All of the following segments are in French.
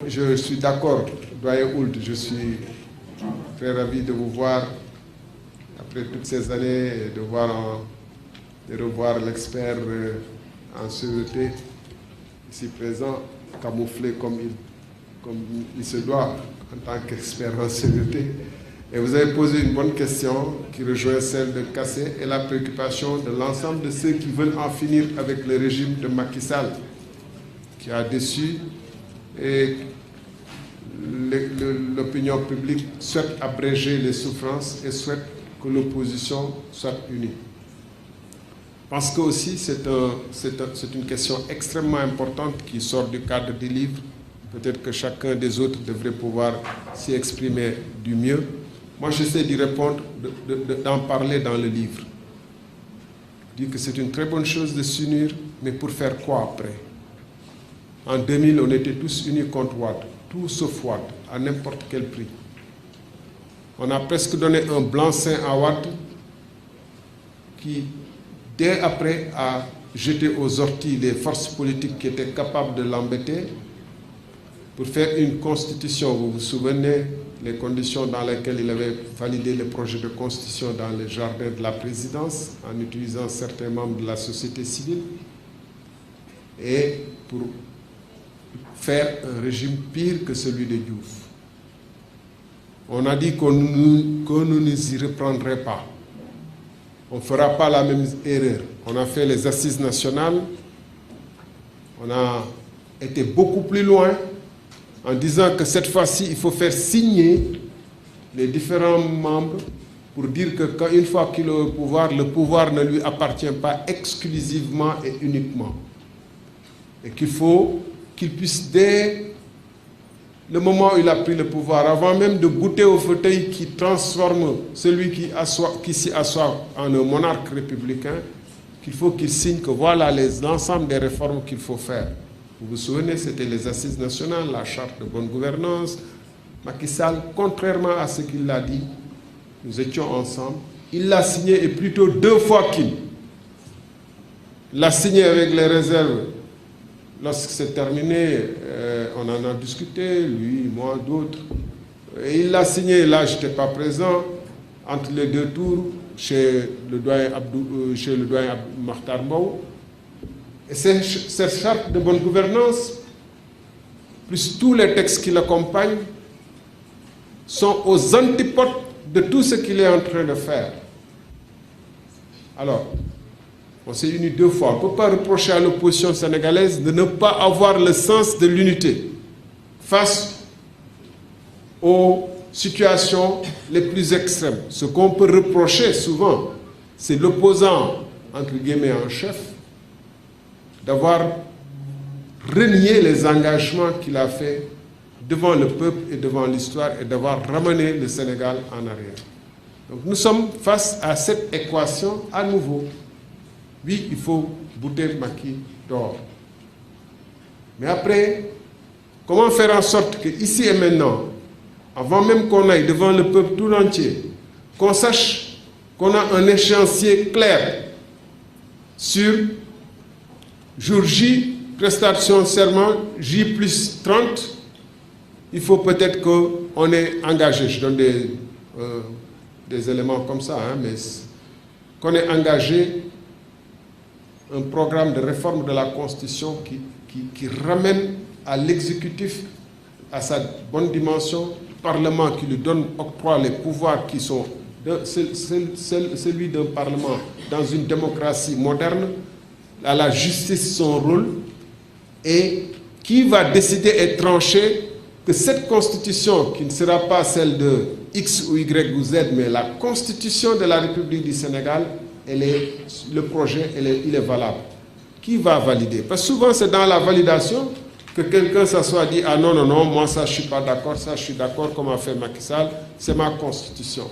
je suis d'accord, doyen Ould, je suis très ravi de vous voir après toutes ces années et de revoir l'expert en sûreté ici présent, camouflé comme il se doit en tant qu'expert en sûreté. Et vous avez posé une bonne question qui rejoint celle de Kassé et la préoccupation de l'ensemble de ceux qui veulent en finir avec le régime de Macky Sall, qui a déçu et l'opinion publique souhaite abréger les souffrances et souhaite que l'opposition soit unie. Parce que aussi c'est une question extrêmement importante qui sort du cadre du livre. Peut-être que chacun des autres devrait pouvoir s'y exprimer du mieux. Moi, j'essaie d'y répondre, d'en parler dans le livre. Je dis que c'est une très bonne chose de s'unir, mais pour faire quoi après? En 2000, on était tous unis contre Wade, tout sauf Wade, à n'importe quel prix. On a presque donné un blanc-seing à Wade qui, dès après, a jeté aux orties les forces politiques qui étaient capables de l'embêter pour faire une constitution. Vous vous souvenez les conditions dans lesquelles il avait validé le projet de constitution dans le jardin de la présidence en utilisant certains membres de la société civile et pour faire un régime pire que celui de Diouf. On a dit qu'on ne nous y reprendrait pas. On ne fera pas la même erreur. On a fait les assises nationales. On a été beaucoup plus loin en disant que cette fois-ci, il faut faire signer les différents membres pour dire que quand, une fois qu'il a le pouvoir ne lui appartient pas exclusivement et uniquement. Et qu'il faut qu'il puisse, dès le moment où il a pris le pouvoir, avant même de goûter au fauteuil qui transforme celui qui s'y assoit en un monarque républicain, qu'il faut qu'il signe que voilà l'ensemble des réformes qu'il faut faire. Vous vous souvenez, c'était les assises nationales, la charte de bonne gouvernance. Macky Sall, contrairement à ce qu'il a dit, nous étions ensemble, il l'a signé et plutôt 2 fois qu'il l'a signé avec les réserves. Lorsque c'est terminé, on en a discuté, lui, moi, d'autres. Et il l'a signé, là, je n'étais pas présent, entre les 2 tours, chez le doyen Makhtar Mbow. Et cette charte de bonne gouvernance, plus tous les textes qui l'accompagnent, sont aux antipodes de tout ce qu'il est en train de faire. Alors, on s'est unis 2 fois. On ne peut pas reprocher à l'opposition sénégalaise de ne pas avoir le sens de l'unité face aux situations les plus extrêmes. Ce qu'on peut reprocher souvent, c'est l'opposant, entre guillemets, en chef, d'avoir renié les engagements qu'il a faits devant le peuple et devant l'histoire et d'avoir ramené le Sénégal en arrière. Donc nous sommes face à cette équation à nouveau. Oui, il faut bouter Macky dehors. Mais après, comment faire en sorte que ici et maintenant, avant même qu'on aille devant le peuple tout entier, qu'on sache qu'on a un échéancier clair sur jour J, prestation serment, J plus 30, il faut peut-être qu'on ait engagé, je donne des éléments comme ça, hein, mais qu'on ait engagé un programme de réforme de la Constitution qui ramène à l'exécutif à sa bonne dimension, le Parlement qui lui donne, octroie les pouvoirs qui sont celui d'un Parlement dans une démocratie moderne, à la justice son rôle, et qui va décider et trancher que cette constitution, qui ne sera pas celle de X ou Y ou Z, mais la constitution de la République du Sénégal, le projet, il est valable. Qui va valider? Parce que souvent, c'est dans la validation que quelqu'un s'assoit et dit « Ah non, non, non, moi ça, je ne suis pas d'accord, ça, je suis d'accord, comme a fait Macky Sall, c'est ma constitution. »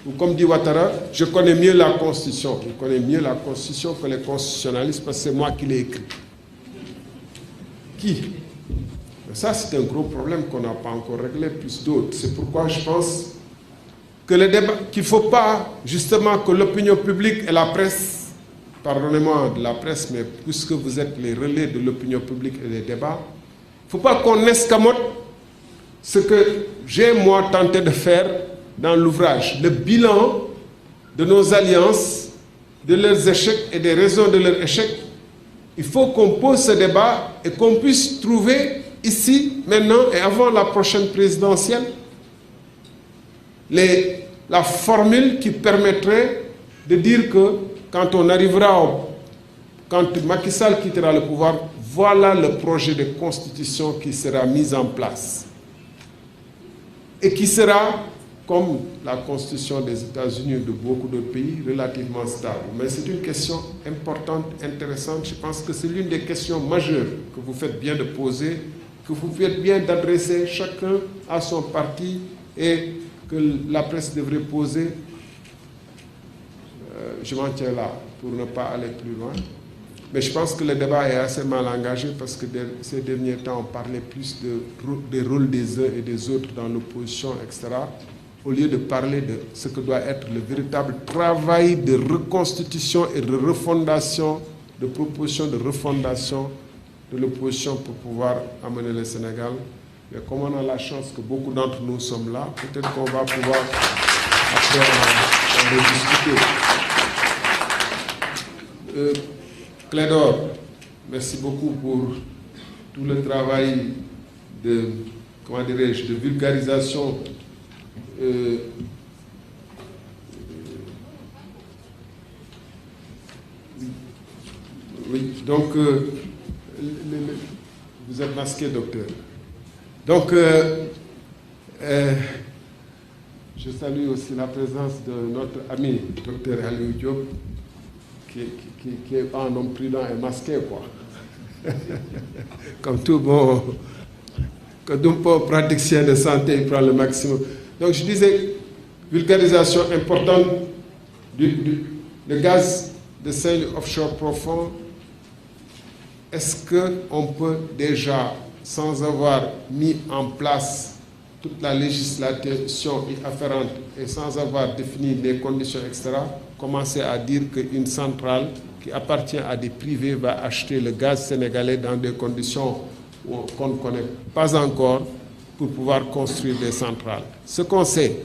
Ou comme dit Ouattara, je connais mieux la Constitution. Je connais mieux la Constitution que les constitutionnalistes parce que c'est moi qui l'ai écrit. Qui? Ça, c'est un gros problème qu'on n'a pas encore réglé, plus d'autres. C'est pourquoi je pense que le débat, qu'il ne faut pas justement que l'opinion publique et la presse, pardonnez-moi de la presse, mais puisque vous êtes les relais de l'opinion publique et des débats, il ne faut pas qu'on escamote ce que j'ai, moi, tenté de faire dans l'ouvrage. Le bilan de nos alliances, de leurs échecs et des raisons de leurs échecs. Il faut qu'on pose ce débat et qu'on puisse trouver ici, maintenant et avant la prochaine présidentielle, la formule qui permettrait de dire que quand on arrivera, quand Macky Sall quittera le pouvoir, voilà le projet de constitution qui sera mis en place et qui sera, comme la constitution des États-Unis et de beaucoup d'autres pays, relativement stable. Mais c'est une question importante, intéressante. Je pense que c'est l'une des questions majeures que vous faites bien de poser, que vous faites bien d'adresser chacun à son parti et que la presse devrait poser. Je m'en tiens là pour ne pas aller plus loin. Mais je pense que le débat est assez mal engagé parce que ces derniers temps, on parlait plus des rôles des uns et des autres dans l'opposition, etc., au lieu de parler de ce que doit être le véritable travail de reconstitution et de refondation, de proposition de refondation de l'opposition pour pouvoir amener le Sénégal. Mais comme on a la chance que beaucoup d'entre nous sommes là, peut-être qu'on va pouvoir après en rediscuter. Clédor, merci beaucoup pour tout le travail de, comment dirais-je, de vulgarisation. Oui, donc vous êtes masqué, docteur. Donc, je salue aussi la présence de notre ami, docteur Aliou Diop, qui est un homme prudent et masqué, quoi. Comme tout bon praticien de santé, il prend le maximum. Donc, je disais, vulgarisation importante du gaz de Saint-Louis offshore profond. Est-ce qu'on peut déjà, sans avoir mis en place toute la législation y afférente et sans avoir défini les conditions, etc., commencer à dire qu'une centrale qui appartient à des privés va acheter le gaz sénégalais dans des conditions qu'on ne connaît pas encore pour pouvoir construire des centrales? Ce qu'on sait,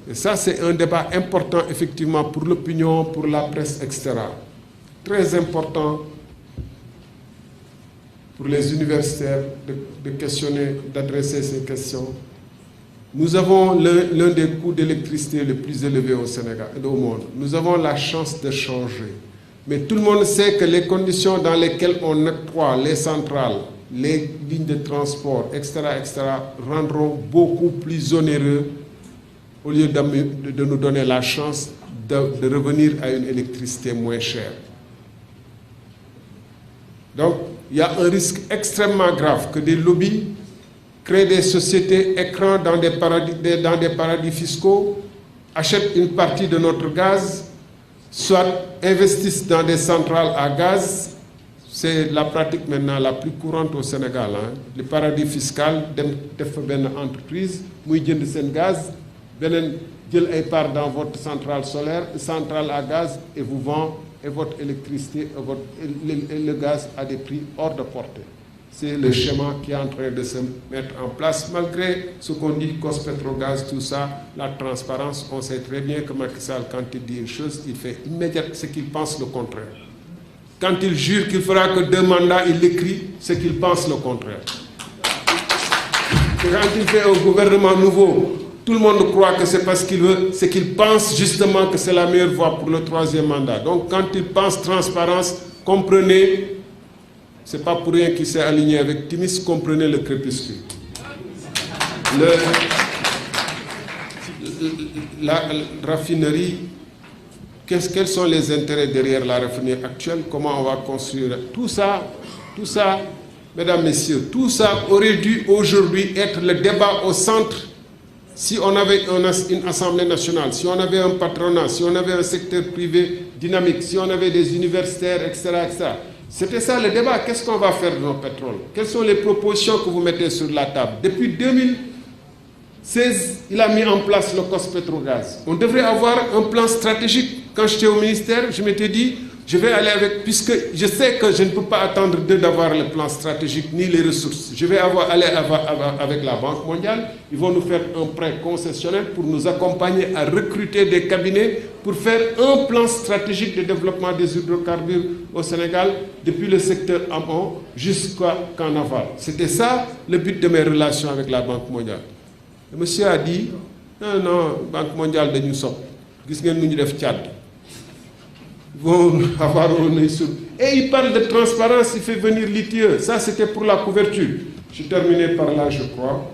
et ça c'est un débat important effectivement pour l'opinion, pour la presse, etc., très important pour les universitaires de questionner, d'adresser ces questions. Nous avons l'un des coûts d'électricité les plus élevés au Sénégal et au monde. Nous avons la chance de changer. Mais tout le monde sait que les conditions dans lesquelles on octroie les centrales, les lignes de transport, etc., rendront beaucoup plus onéreux au lieu de nous donner la chance de revenir à une électricité moins chère. Donc, il y a un risque extrêmement grave que des lobbies créent des sociétés écrans dans des paradis fiscaux, achètent une partie de notre gaz, soit investissent dans des centrales à gaz. C'est la pratique maintenant la plus courante au Sénégal. Les paradis fiscaux, def une entreprise, muy jënd sen gaz, benen jël ay part dans votre centrale solaire, centrale à gaz, et vous vend et votre électricité et le gaz à des prix hors de portée. C'est le schéma qui est en train de se mettre en place, malgré ce qu'on dit, Cospetrogaz, tout ça, la transparence. On sait très bien que Macky Sall, quand il dit une chose, il fait immédiatement ce qu'il pense le contraire. Quand il jure qu'il fera que 2 mandats, il écrit ce qu'il pense le contraire. Quand il fait un gouvernement nouveau, tout le monde croit que c'est parce qu'il veut, c'est qu'il pense justement que c'est la meilleure voie pour le 3e mandat. Donc quand il pense transparence, comprenez, c'est pas pour rien qu'il s'est aligné avec Timis, comprenez le crépuscule. La raffinerie, quels sont les intérêts derrière la raffinerie actuelle? Comment on va construire tout ça, mesdames, messieurs, tout ça aurait dû aujourd'hui être le débat au centre. Si on avait une Assemblée nationale, si on avait un patronat, si on avait un secteur privé dynamique, si on avait des universitaires, etc., etc. C'était ça le débat. Qu'est-ce qu'on va faire de nos pétroles? Quelles sont les propositions que vous mettez sur la table? Depuis 2016, il a mis en place le Cospetrogaz. On devrait avoir un plan stratégique. Quand j'étais au ministère, je m'étais dit, Je vais aller avec, puisque je sais que je ne peux pas attendre d'eux d'avoir le plan stratégique ni les ressources. Je vais aller avec la Banque mondiale. Ils vont nous faire un prêt concessionnel pour nous accompagner à recruter des cabinets pour faire un plan stratégique de développement des hydrocarbures au Sénégal, depuis le secteur amont jusqu'en aval. C'était ça le but de mes relations avec la Banque mondiale. Le monsieur a dit, non, Banque mondiale de nous sommes. Ils vont avoir un œil sur. Et il parle de transparence, il fait venir l'ITIE. Ça, c'était pour la couverture. Je terminais par là, je crois.